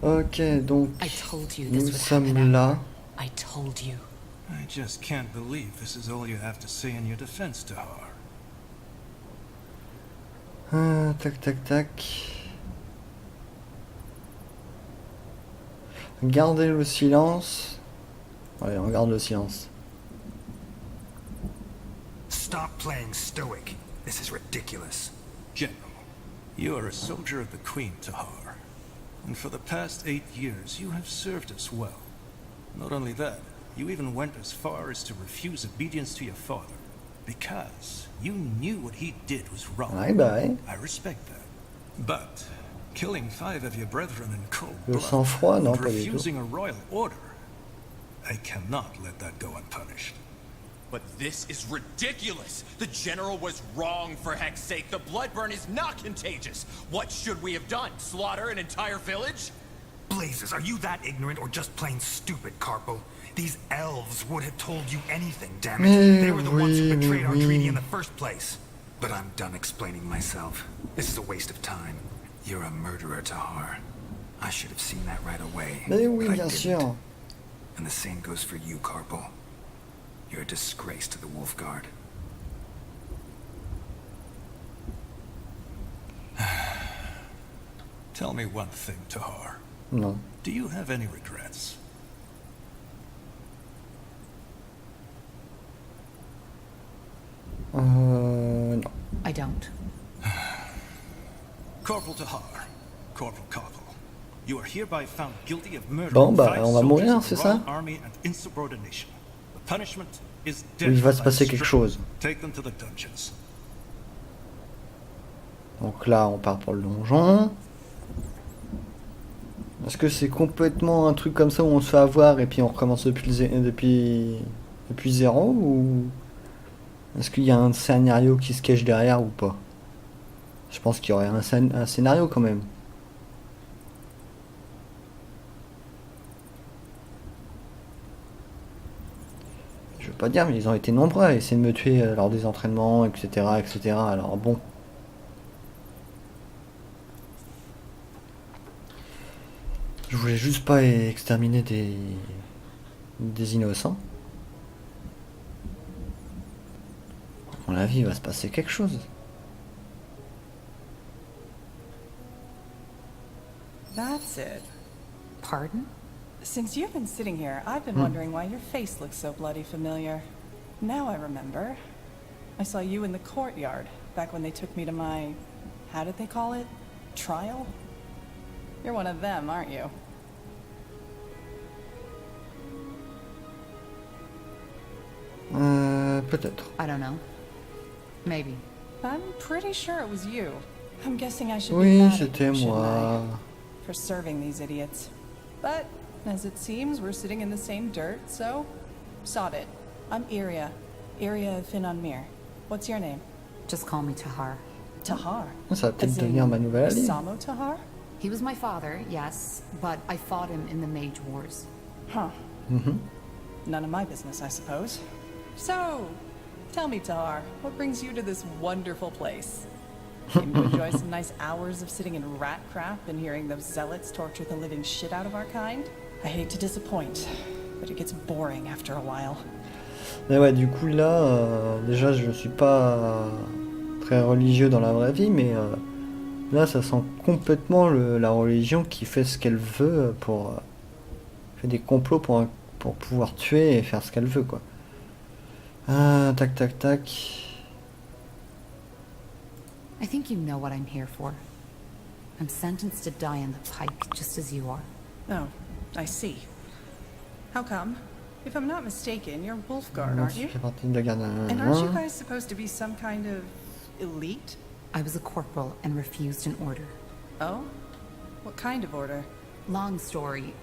Ok, donc nous sommes là. I told you. I just can't believe this is all you have to say in your defense, Tahar. Tac tac tac. Gardez le silence. Allez, on garde le silence. Stop playing stoic. This is ridiculous. General, you are a soldier of the Queen, Tahar. And for the past 8 years, you have served us well. Not only that, you even went as far as to refuse obedience to your father. Because you knew what he did was wrong. Bye bye. I respect that. But killing 5 of your brethren in cold Le blood sang-froid, non, and pas du tout. refusing a royal order, I cannot let that go unpunished. But this is ridiculous! The General was wrong, for heck's sake! The bloodburn is not contagious! What should we have done? Slaughter an entire village? Blazes, are you that ignorant or just plain stupid, Carpo? These elves would have told you anything, damn it. They were the ones who betrayed our treaty in the first place. But I'm done explaining myself. This is a waste of time. You're a murderer, Tahar. I should have seen that right away. Mais oui, but I bien didn't. sûr. And the same goes for you, Carpo. You're a disgrace to the Wolf Guard. Tell me one thing, Tahar. Non. Do you have any regrets? Non. I don't. Corporal Tahar, Corporal Copple, you are hereby found guilty of murder. Bon, bah, on va mourir, c'est ça? Army and insubordination. The punishment is Il va se death passer by quelque string. chose. Take them to the dungeons. Donc là, on part pour le donjon. Est-ce que c'est complètement un truc comme ça où on se fait avoir et puis on recommence depuis zéro, ou est-ce qu'il y a un scénario qui se cache derrière ou pas? Je pense qu'il y aurait un scénario quand même. Je veux pas dire, mais ils ont été nombreux à essayer de me tuer lors des entraînements, etc., etc. Alors bon. Je voulais juste pas exterminer des innocents. À mon avis, il va se passer quelque chose. That's it. Pardon? Since you've been sitting here, I've been wondering why your face looks so bloody familiar. Now I remember. I saw you in the courtyard, back when they took me to my... how did they call it? Trial? You're one of them, aren't you? Peut-être. I don't know. Maybe. I'm pretty sure it was you. I'm guessing I should be Oui, mad at c'était you, shouldn't moi. I, for serving these idiots. But, as it seems, we're sitting in the same dirt, so... sod it. I'm Iria. Iria Finonmir. What's your name? Just call me Tahar. Tahar? Ça va peut-être As in devenir ma nouvelle alliée. Samo Tahar? He was my father, yes, but I fought him in the Mage Wars. Huh. None of my business, I suppose. So, tell me, Tahar, what brings you to this wonderful place? Came to enjoy some nice hours of sitting in rat crap and hearing those zealots torture the living shit out of our kind? I hate to disappoint, but it gets boring after a while. Mais ouais, du coup là, déjà je suis pas très religieux dans la vraie vie, mais là ça sent complètement la religion qui fait ce qu'elle veut fait des complots pour pouvoir tuer et faire ce qu'elle veut, quoi. Tac tac tac. I think you know what I'm here for. I'm sentenced to die in the pike, just as you are. Oh, I see. How come? If I'm not mistaken, you're Wolfguard, aren't Tu you? fais partie de la garde. And aren't you guys supposed to be some kind of elite? I was a corporal and refused an order. Oh? What kind of order? Long story.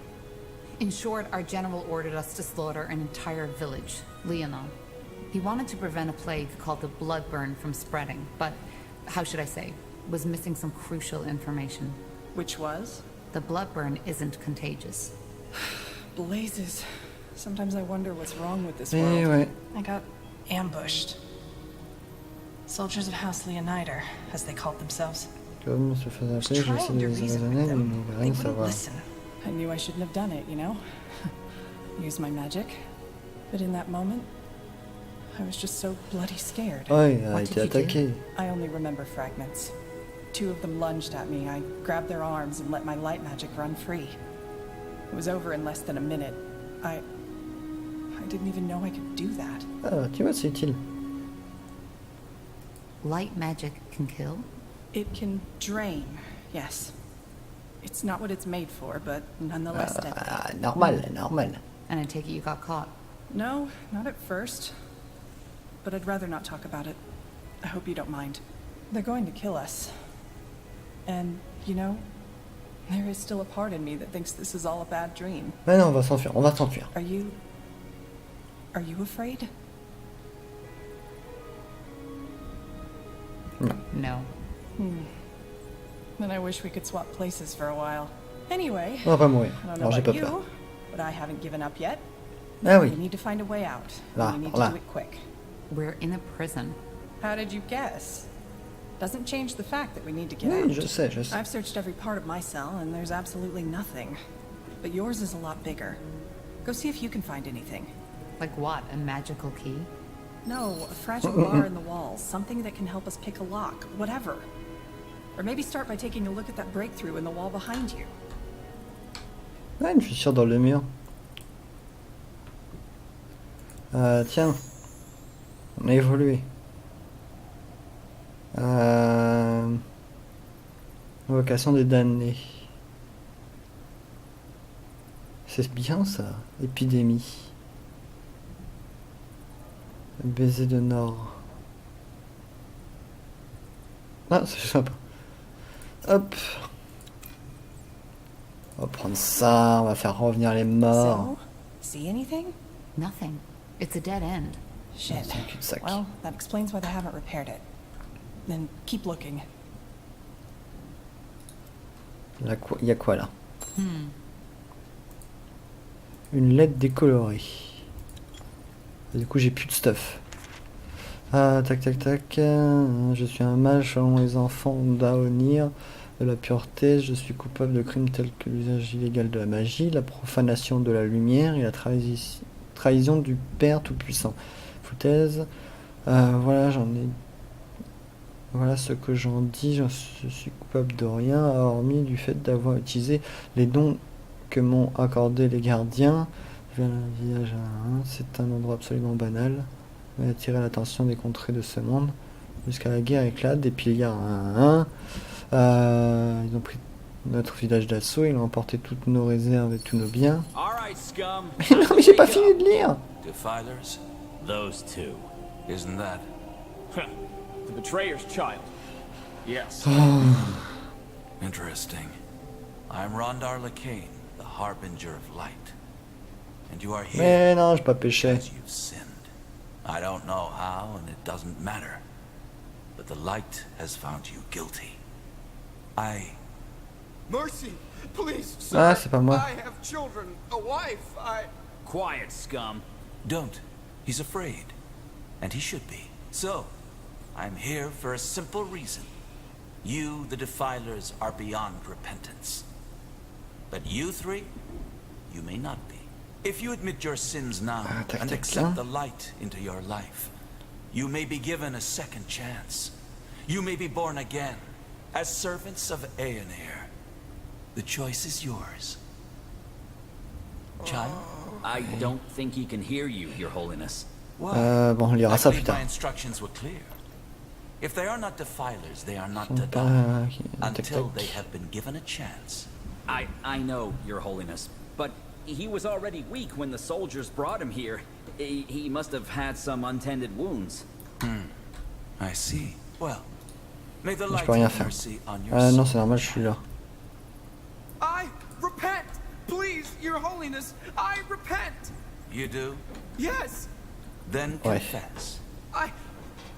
In short, our general ordered us to slaughter an entire village, Leonon. He wanted to prevent a plague called the bloodburn from spreading, but, how should I say, was missing some crucial information. Which was? The bloodburn isn't contagious. Blazes. Sometimes I wonder what's wrong with this Eh world. ouais. I got ambushed. Soldiers of House Leonider, as they called themselves. Comme se faisait appeler, I was j'ai essayé trying de to les reason with raisonner, mais them. il ne veut They rien wouldn't savoir. listen. I knew I shouldn't have done it, you know? Use my magic. But in that moment, I was just so bloody scared. Ouais, il a été attaqué. I only remember fragments. 2 of them lunged at me. I grabbed their arms and let my light magic run free. It was over in less than a minute. I didn't even know I could do that. Ah, tu vois, c'est utile. Light magic can kill? It can drain, yes. It's not what it's made for, but nonetheless deadly. Normal. And I take it you got caught. No, not at first. But I'd rather not talk about it. I hope you don't mind. They're going to kill us. And, you know, there is still a part in me that thinks this is all a bad dream. Mais non, on va s'enfuir. Are you afraid? No. Then I wish we could swap places for a while. Anyway, On va pas mourir. I don't know Alors j'ai about pas peur. you, but I haven't given up yet. Ah We oui. need to find a way out. Là, We need to là. do it quick. We're in a prison. How did you guess? Doesn't change the fact that we need to get Oui, out. je sais. I've searched every part of my cell, and there's absolutely nothing. But yours is a lot bigger. Go see if you can find anything. Like what? A magical key? No, a fragile bar in the walls. Something that can help us pick a lock. Whatever. Or maybe start by taking a look at that breakthrough in the wall behind you. Ouais, une fissure dans le mur. Tiens. On a évolué. Invocation des damnés. C'est bien ça. Épidémie. Baiser de Nord. Ah, c'est sympa. Hop. On va prendre ça, on va faire revenir les morts. So, see anything? Nothing. It's a dead end. Shit. C'est un cul-de-sac. Well, that explains why they haven't repaired it. Then keep looking. Là, il y a quoi là? Une lettre décolorée. Et du coup, j'ai plus de stuff. Ah, tac. Je suis un mage selon les enfants d'Aonir, de la pureté. Je suis coupable de crimes tels que l'usage illégal de la magie, la profanation de la lumière et la trahison du Père Tout-Puissant. Foutaise. Voilà, Voilà ce que j'en dis. Je suis coupable de rien, hormis du fait d'avoir utilisé les dons que m'ont accordé les gardiens. Vers un village à un. C'est un endroit absolument banal. Mais attirer l'attention des contrées de ce monde. Jusqu'à la guerre éclate, des pillards à un. Ils ont pris notre village d'assaut, ils ont emporté toutes nos réserves et tous nos biens. Scum. Non mais j'ai pas fini de lire. Defilers? Those two. Isn't that? The betrayer's child. Yes. Interesting. I'm Rondar Lacane, the Harbinger of Light. And you are here Mais non, j'ai pas péché. because you've sinned. I don't know how, and it doesn't matter. But the light has found you guilty. Mercy! Please, sir! Ah, c'est pas moi. I have children, a wife, Quiet, scum. Don't. He's afraid. And he should be. So, I'm here for a simple reason. You, the Defilers, are beyond repentance. But you three, you may not be. If you admit your sins now and accept the light into your life, you may be given a second chance. You may be born again as servants of Aeonir. The choice is yours. Child? I don't think he can hear you, Your Holiness. Why? Bon, on lira I ça believe plus my tard. instructions were clear. If they are not defilers, they are not to Sont die pas... until tac, they tac. have been given a chance. I know, Your Holiness, but he was already weak when the soldiers brought him here. He must have had some untended wounds. I see. Well, may the Je light peux rien of faire. mercy on your Ah non, soul. c'est normal, je suis là. I repent! Please, your holiness, I repent! You do? Yes! Then Ouais. confess.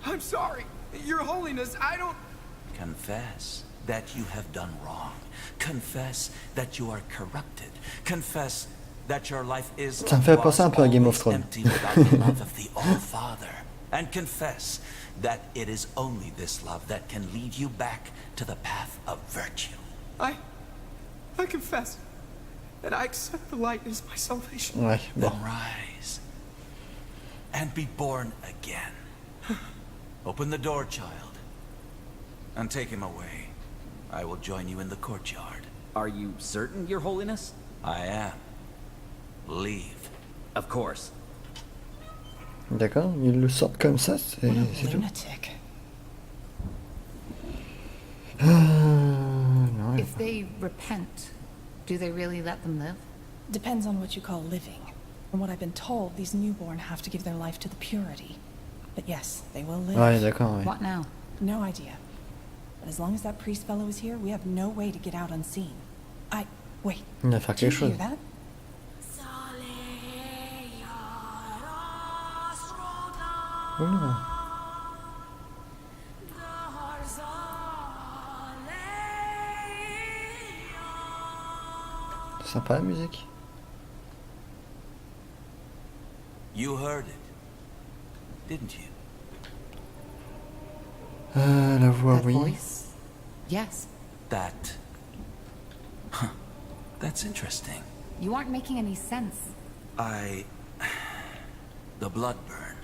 I'm sorry. Your holiness, I don't... Confess that you have done wrong. Confess that you are corrupted. Confess that your life is Ça me fait penser un peu à Game of always Thrones. empty without the love of the All-Father. And confess that it is only this love that can lead you back to the path of virtue. I confess. and I accept the light as my salvation. Ouais, bon. Then rise and be born again. Open the door, child, and take him away. I will join you in the courtyard. Are you certain, Your Holiness? I am. Leave. Of course. D'accord, ils le sortent comme ça, c'est tout. Lunatic. Non, If they repent, do they really let them live? Depends on what you call living. From what I've been told, these newborn have to give their life to the purity. But yes, they will live. ouais, d'accord, ouais. What now? No idea. But as long as that priest fellow is here, we have no way to get out unseen. Wait. Il va faire Do you quelque chose. hear that? Oula. C'est sympa la musique. You heard it, didn't you? La voix, That oui. voice? Yes. That... Huh. That's interesting. You aren't making any sense. The blood burn.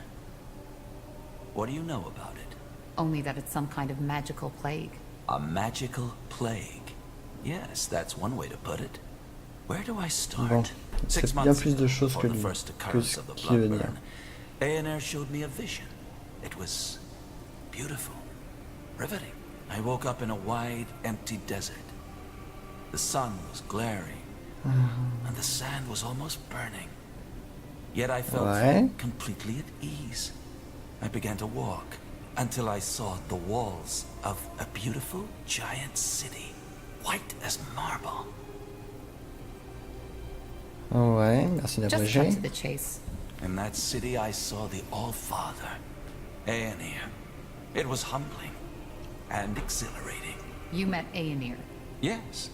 What do you know about it? Only that it's some kind of magical plague. A magical plague. Yes, that's one way to put it. Where do I start? Bon, 6 c'est bien months plus de choses before que the lui, first que occurrence ce of the qu'il veut blood dire. burn, A&R showed me a vision. It was beautiful, riveting. I woke up in a wide, empty desert. The sun was glaring, and the sand was almost burning. Yet I felt Ouais. completely at ease. I began to walk until I saw the walls of a beautiful giant city, white as marble. Ouais, merci Just cut d'abréger. to the chase. In that city I saw the All-Father, Aenir. It was humbling and exhilarating. You met Aenir. Yes.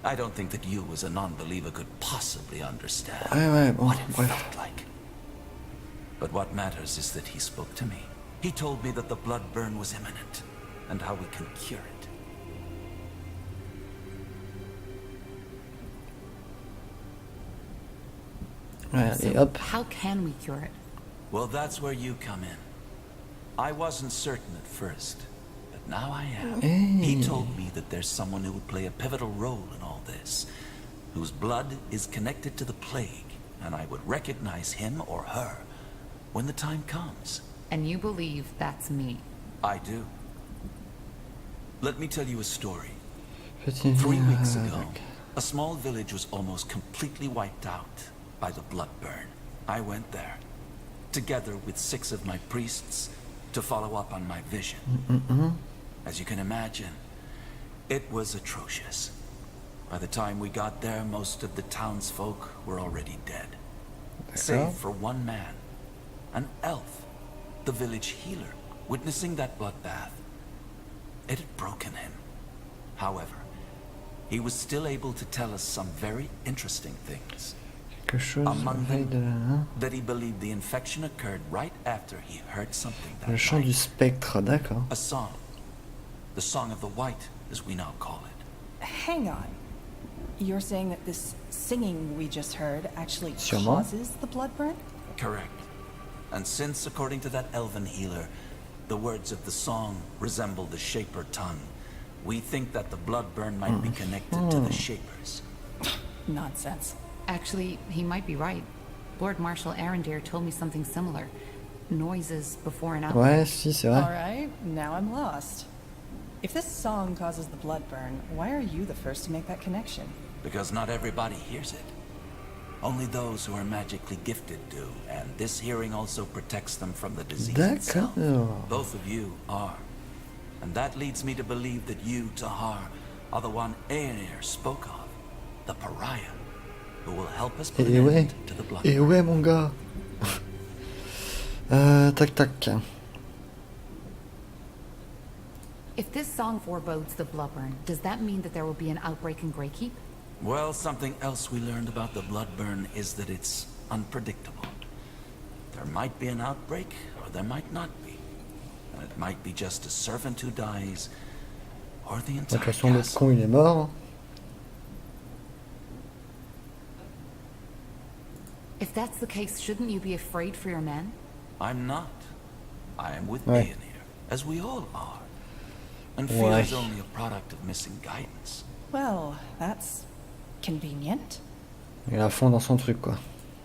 I don't think that you as a non-believer could possibly understand Ouais, bon, what it bref. felt like. But what matters is that he spoke to me. He told me that the blood burn was imminent and how we can cure it. Ouais, allez, So hop. how can we cure it? Well, that's where you come in. I wasn't certain at first, but now I am. He told me that there's someone who would play a pivotal role in all this, whose blood is connected to the plague, and I would recognize him or her when the time comes. And you believe that's me. I do. Let me tell you a story. Petit 3 weeks euh, ago, a small village was almost completely wiped out by the blood burn. I went there, together with 6 of my priests, to follow up on my vision. As you can imagine, it was atrocious. By the time we got there, most of the townsfolk were already dead. Save for one man, an elf, the village healer, witnessing that bloodbath. It had broken him. However, he was still able to tell us some very interesting things. quelque chose. Among Veille de la... them, that he believed the infection occurred right after he heard something that Le chant night. du spectre, d'accord. A song. The Song of the White, as we now call it. Hang on. You're saying that this singing we just heard actually Sûrement. causes the blood burn? Correct. And since, according to that elven healer, the words of the song resemble the Shaper tongue, we think that the blood burn might be connected to the Shapers. Nonsense. Actually, he might be right. Lord Marshal Arendir told me something similar. Noises before an outbreak. Ouais, si, c'est vrai. Alright, now I'm lost. If this song causes the blood burn, why are you the first to make that connection? Because not everybody hears it. Only those who are magically gifted do, and this hearing also protects them from the disease itself. D'accord. Both of you are. And that leads me to believe that you, Tahar, are the one Aenir spoke of, the pariah, who will help us put Et an ouais. end to the blood. Et ouais, mon gars. Tac, tac. If this song forebodes the blood burn, does that mean that there will be an outbreak in Greykeep? Well, something else we learned about the blood burn is that it's unpredictable. There might be an outbreak, or there might not be. And it might be just a servant who dies, or the De entire toute façon, l'autre castle. con, il est mort. If that's the case, shouldn't you be afraid for your men? I'm not. I am with Ouais. Aenir, as we all are. And fear Ouais. is only a product of missing guidance. Well, that's convenient. Il est à fond dans son truc, quoi.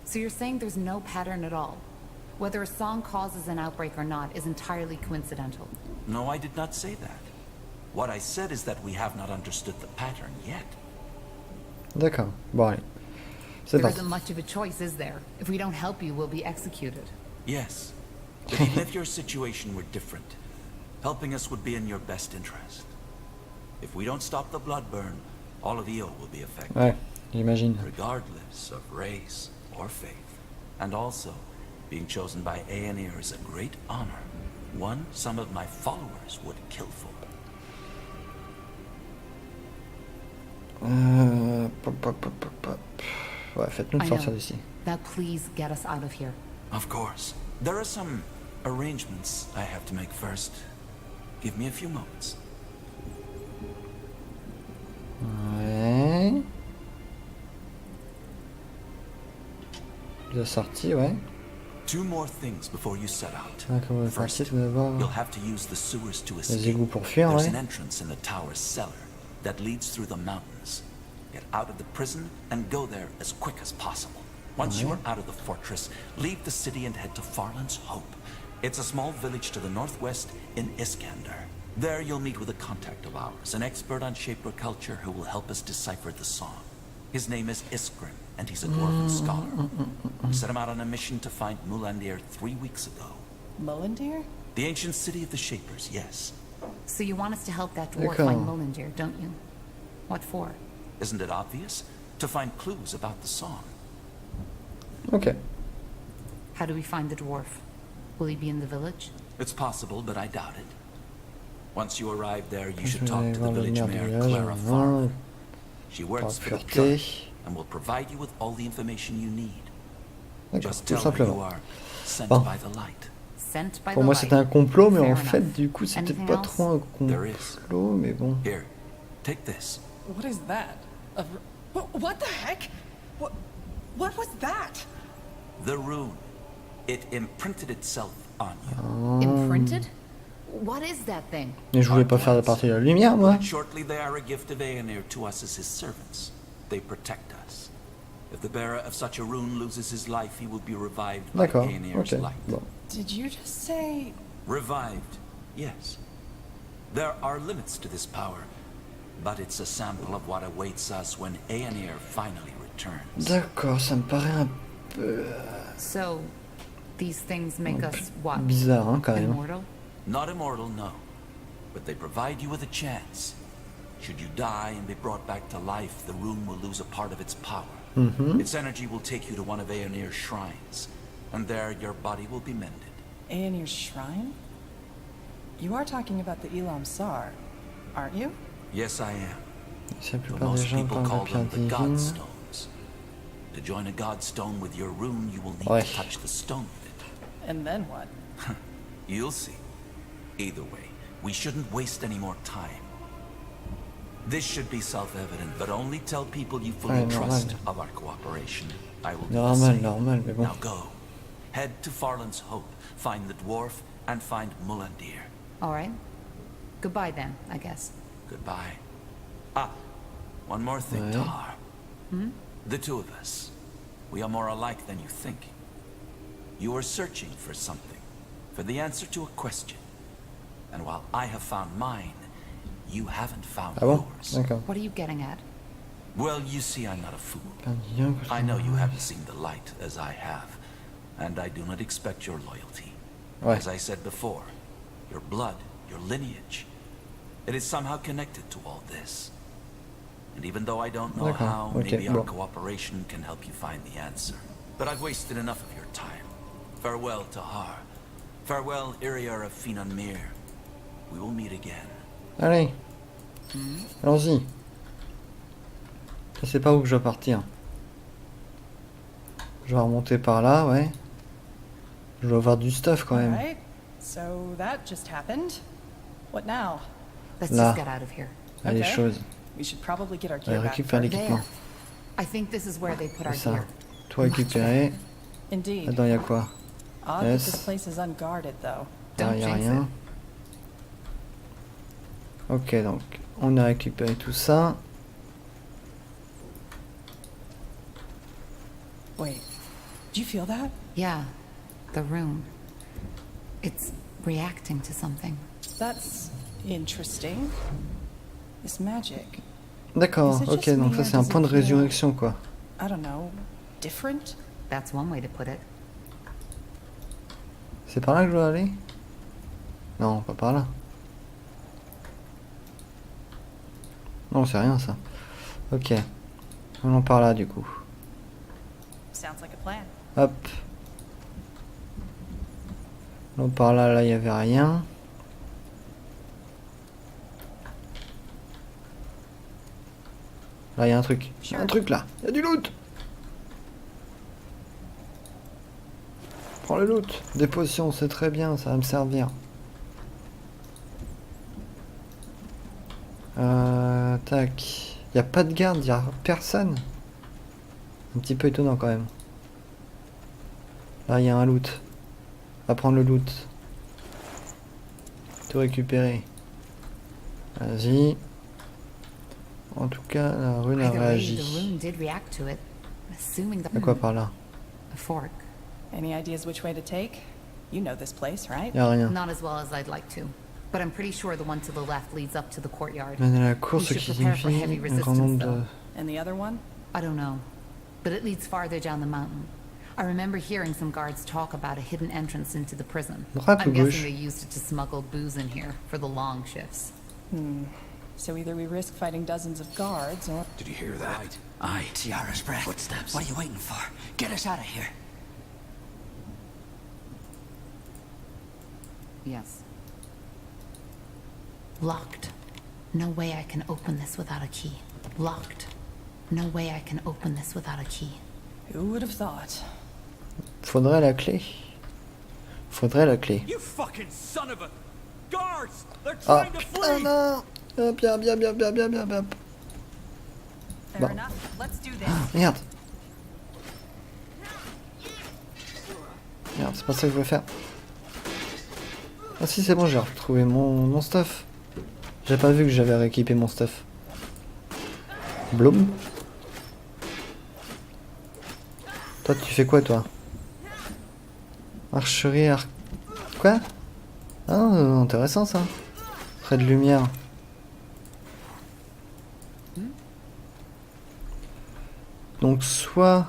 So you're saying there's no pattern at all? Whether a song causes an outbreak or not is entirely coincidental. No, I did not say that. What I said is that we have not understood the pattern yet. D'accord. Bon, allez. C'est There parti. isn't much of a choice, is there? If we don't help you, we'll be executed. Yes. But even if your situation were different, helping us would be in your best interest. If we don't stop the blood burn, all of Io will be affected. Ouais, j'imagine. Regardless of race or faith. And also, being chosen by Aenir is a great honor. One some of my followers would kill for. Pop, pop, pop, pop, pop. Ouais, faites-nous I sortir know. d'ici. Now please get us out of here. Of course. There are some arrangements I have to make first. Give me a few moments. Ouais. Bien sorti, ouais. Two more things before you set out. Ah, comment on va First, partir tout d'abord? you'll have to use the sewers to Les escape. égouts pour fuir, There's ouais. an entrance in the tower's cellar that leads through the mountains. Get out of the prison and go there as quick as possible. Once you are out of the fortress, leave the city and head to Farland's Hope. It's a small village to the northwest in Iskander. There you'll meet with a contact of ours, an expert on Shaper culture who will help us decipher the song. His name is Iskrim, and he's a dwarven scholar. We set him out on a mission to find Mulandir 3 weeks ago. Mullendeer? The ancient city of the Shapers, yes. So you want us to help that dwarf D'accord. find Mullendir, don't you? What for? Isn't it obvious? To find clues about the song. Ok. How do we find the dwarf? Will he be in the village? It's possible, but I doubt it. Once you arrive there, you Je should vais talk to the voir le village maire mayor, du village. Clara Farland. She works for the pureté. church and will provide you with all the information you need. D'accord, Just tout tell her you simplement. are sent Bon. by the light. Sent by Pour the moi light. c'était un complot, mais Fair en fait enough. du coup c'était Anything pas else? trop un There is. complot, mais bon. Here, take this. What is that? What the heck? What was that? The rune. It imprinted itself on you. Imprinted? What is that thing? Mais je voulais pas faire partie de la lumière, moi. But shortly they are a gift of Aenir to us as his servants. They protect us. If the bearer of such a rune loses his life, he will be revived by D'accord, Aenir's ok. light. Bon. Did you just say... Revived, yes. There are limits to this power, but it's a sample of what awaits us when Aenir finally returns. D'accord, ça me paraît un peu So, these things make us what? bizarre, hein, quand même. Immortal? Not immortal, no. But they provide you with a chance. Should you die and be brought back to life, the rune will lose a part of its power. Its energy will take you to one of Aenir's shrines, and there your body will be mended. Aenir's shrine? You are talking about the Elam Sar, aren't you? Yes, I am. Si la But plupart des most gens people parlent call de pierre them the divine. Godstones. To join a Godstone with your rune, you will need Ouais. to touch the stone with it. And then what? You'll see. Either way, we shouldn't waste any more time. This should be self-evident, but only tell people you fully Ouais, trust normal. of our cooperation. I will do the Normal, same. normal, mais bon. Now go. Head to Farland's Hope, find the dwarf, and find Mulandir. Alright. Goodbye then, I guess. Goodbye. Ah, one more thing, Ouais. Tahar. The two of us. We are more alike than you think. You are searching for something, for the answer to a question. And while I have found mine, you haven't found Ah bon? yours. D'accord. What are you getting at? Well, you see, I'm not a fool. Pierre divine, que je I know you vois. haven't seen the light as I have, and I do not expect your loyalty. Ouais. As I said before, your blood, your lineage, it is somehow connected to all this. And even though I don't know D'accord, how, ok, maybe our bon. cooperation can help you find the answer. But I've wasted enough of your time. Farewell, Tahar. Farewell, Iriar of Finanmir. We will meet again. Allez. Allons-y. Je sais pas où que je dois partir. Je vais remonter par là, ouais. Je dois avoir du stuff quand même. Alright, so that just happened. What now? Let's Là. just get out of here. Il y a des Okay. choses. We should probably get our Ouais, gear back récupère first. l'équipement. There. I think this is where they put our C'est ça. gear. Tout récupérer. Indeed. Attends, y a quoi? Odd that Yes. this place is unguarded, though. Ah, y a rien. Ok, donc on a récupéré tout ça. Wait, do you feel that? Yeah, the room. It's reacting to something. That's interesting. This magic. D'accord, Is it ok, just donc me, ça or c'est un does it point de feel- résurrection quoi. I don't know, different? That's one way to put it. C'est par là que je dois aller? Non, pas par là. Non, c'est rien ça. Ok. Allons par là du coup. Sounds like a plan. Hop. Allons par là, là il n'y avait rien. Là il y a un truc. Il y a un truc là. Il y a du loot. Prends le loot. Des potions, c'est très bien, ça va me servir. Tac. Il n'y a pas de garde, il n'y a personne. Un petit peu étonnant quand même. Là il y a un loot. On va prendre le loot. Tout récupérer. Vas-y. En tout cas, la rune a Either way, the réagi. room did react to it. Assuming the... Y'a quoi par là? A fork. Any ideas which way to take? You know this place, right? Y'a rien. Not as well as I'd like to. But I'm pretty sure the one to the left leads up to the courtyard. Mener la We course should qui prepare for heavy signifie un grand nombre resistance, de... though. And the other one? I don't know. But it leads farther down the mountain. I remember hearing some guards talk about a hidden entrance into the prison. Droite ou I'm guessing gauche? they used it to smuggle booze in here for the long shifts. So either we risk fighting dozens of guards, or... Did you hear that? Right. Aye. Tiara's breath. Footsteps. What are you waiting for? Get us out of here. Yes. Locked. No way I can open this without a key. Locked. No way I can open this without a key. Who would have thought? Faudrait la clé. Faudrait la clé. You fucking son of a... Guards! They're Ah, trying to putain, flee! non. Bien, bien, bien, bien, bien, bien, bien. Fair Bon. enough. Let's do this. Merde. Merde, c'est pas ça que je voulais faire. Ah si, c'est bon, j'ai retrouvé mon stuff. J'ai pas vu que j'avais rééquipé mon stuff. Bloom. Toi, tu fais quoi, toi? Archerie, Quoi? Ah, intéressant, ça. Trait de lumière. Donc, soit...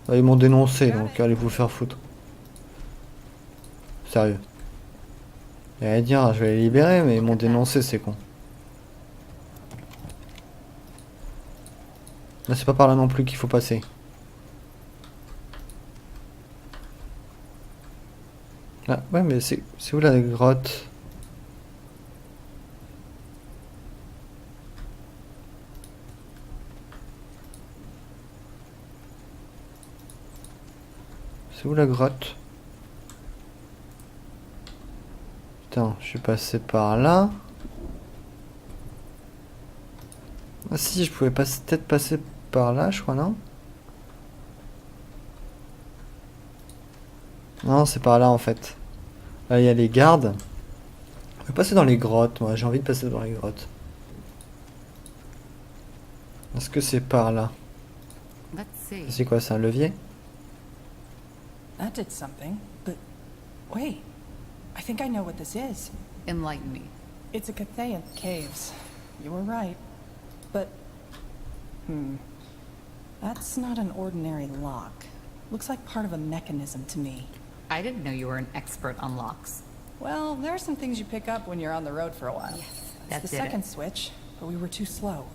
Ah, ils m'ont dénoncé, donc allez vous faire foutre. Sérieux. J'allais dire, je vais les libérer, mais ils m'ont dénoncé, c'est con. Là, c'est pas par là non plus qu'il faut passer. Là, ouais, mais c'est où la grotte? C'est où la grotte? Putain, je suis passé par là. Ah si, je pouvais peut-être passer par là, je crois, non? Non, c'est par là en fait. Là, il y a les gardes. Je vais passer dans les grottes, moi. J'ai envie de passer dans les grottes. Est-ce que c'est par là? Let's see. C'est quoi, c'est un levier? That did something, but... Wait. I think I know what this is. Enlighten me. It's a Cathayan caves. You were right. But... That's not an ordinary lock. Looks like part of a mechanism to me. I didn't know you were an expert on locks. Well, there are some things you pick up when you're on the road for a while. That It's the did it. second switch, but we were too slow.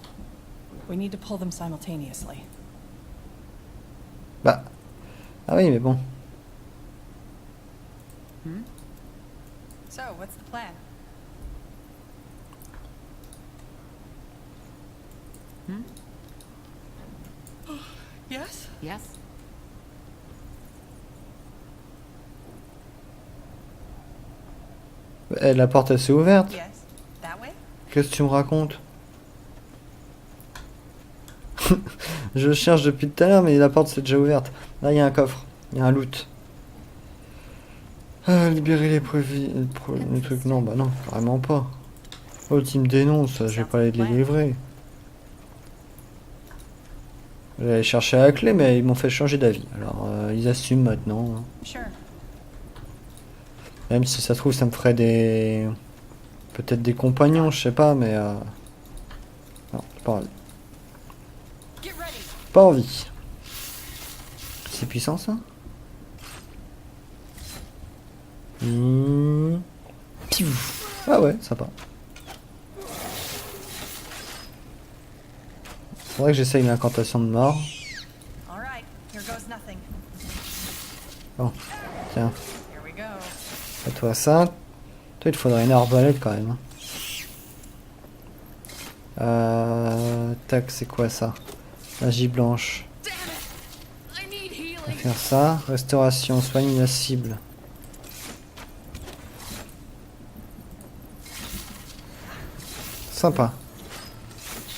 We need to pull them simultaneously. Bah. Ah oui, mais bon. So, what's the plan? Yes? Yes? Eh, la porte elle s'est ouverte. Yes. That way? Qu'est-ce que tu me racontes? Je cherche depuis tout à l'heure, mais la porte s'est déjà ouverte. Là, il y a un coffre. Il y a un loot. Libérer les trucs. Non, bah non, carrément pas. Oh, tu me dénonces, je vais pas aller les livrer. J'allais chercher la clé, mais ils m'ont fait changer d'avis. Alors, ils assument maintenant. Même si ça se trouve, ça me ferait des... peut-être des compagnons, je sais pas, mais... Non, pas envie. Pas envie. C'est puissant, ça. Ah ouais, sympa. Faudrait que j'essaye une incantation de mort. Bon, tiens. À toi ça. Toi, il te faudrait une arbalète quand même. Tac, c'est quoi ça? Magie blanche. On va faire ça. Restauration, soigne la cible. Sympa.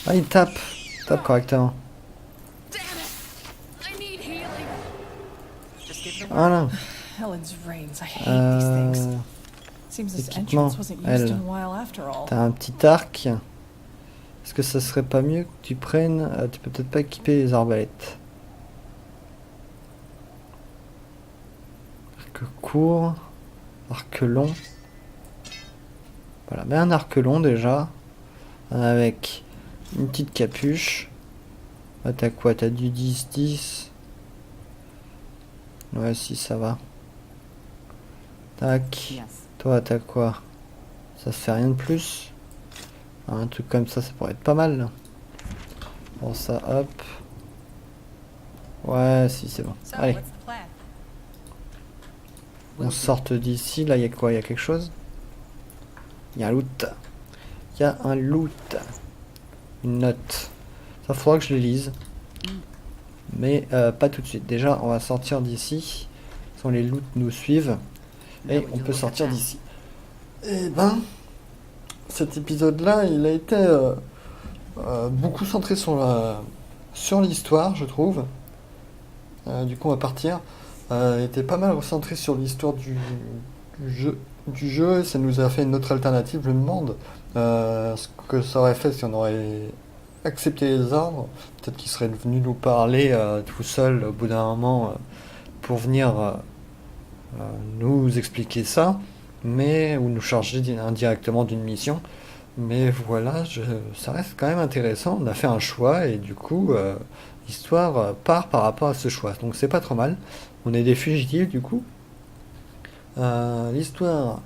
Ah, il tape. Tape correctement. Voilà. Équipement. Elle. T'as un petit arc. Est-ce que ça serait pas mieux que tu prennes... tu peux peut-être pas équiper les arbalètes. Arc court. Arc long. Voilà, mais un arc long déjà. Avec une petite capuche. Ah, t'as quoi? T'as du 10-10. Ouais, si, ça va. Tac. Toi, t'as quoi? Ça se fait rien de plus. Un truc comme ça pourrait être pas mal. Bon, ça, hop. Ouais, si, c'est bon. Allez. On sorte d'ici. Là, il y a quoi? Il y a quelque chose? Il y a un loot. Il y a un loot. Une note. Ça faudra que je les lise. Mais pas tout de suite. Déjà, on va sortir d'ici. Les loots nous suivent. Et on peut sortir d'ici. Et ben, cet épisode-là, il a été beaucoup centré sur l'histoire, je trouve. Du coup, on va partir. Il était pas mal recentré sur l'histoire du jeu. Ça nous a fait une autre alternative. Je me demande ce que ça aurait fait si on aurait accepté les ordres. Peut-être qu'il serait venu nous parler tout seul au bout d'un moment pour venir nous expliquer ça, mais ou nous charger indirectement d'une mission. Mais voilà, ça reste quand même intéressant. On a fait un choix et du coup l'histoire part par rapport à ce choix, donc c'est pas trop mal. On est des fugitifs du coup. L'histoire,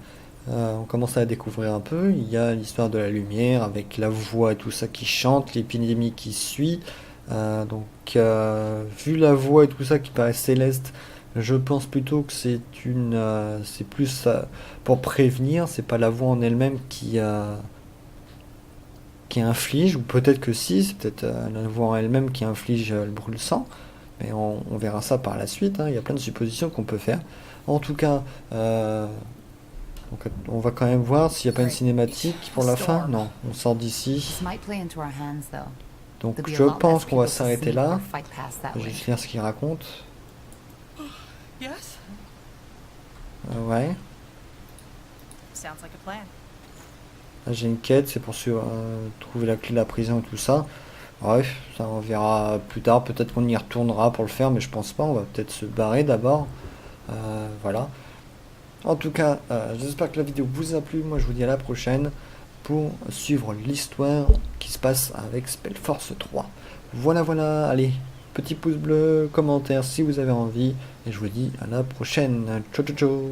on commence à la découvrir un peu. Il y a l'histoire de la lumière avec la voix et tout ça qui chante, l'épidémie qui suit. Vu la voix et tout ça qui paraît céleste, je pense plutôt que c'est plus pour prévenir. C'est pas la voix en elle-même qui inflige, ou peut-être que si, c'est peut-être la voix en elle-même qui inflige le brûle-sang. Mais on verra ça par la suite. Il y a plein de suppositions qu'on peut faire. En tout cas, donc on va quand même voir s'il n'y a pas une cinématique pour la fin. Non, on sort d'ici. Donc je pense qu'on va s'arrêter là. Je vais juste lire ce qu'il raconte. Ouais. Là j'ai une quête, c'est pour trouver la clé de la prison et tout ça. Bref, ça on verra plus tard. Peut-être qu'on y retournera pour le faire, mais je pense pas. On va peut-être se barrer d'abord. Voilà. En tout cas, j'espère que la vidéo vous a plu. Moi je vous dis à la prochaine pour suivre l'histoire qui se passe avec SpellForce 3. Voilà, allez, petit pouce bleu, commentaire si vous avez envie, et je vous dis à la prochaine. Ciao ciao ciao.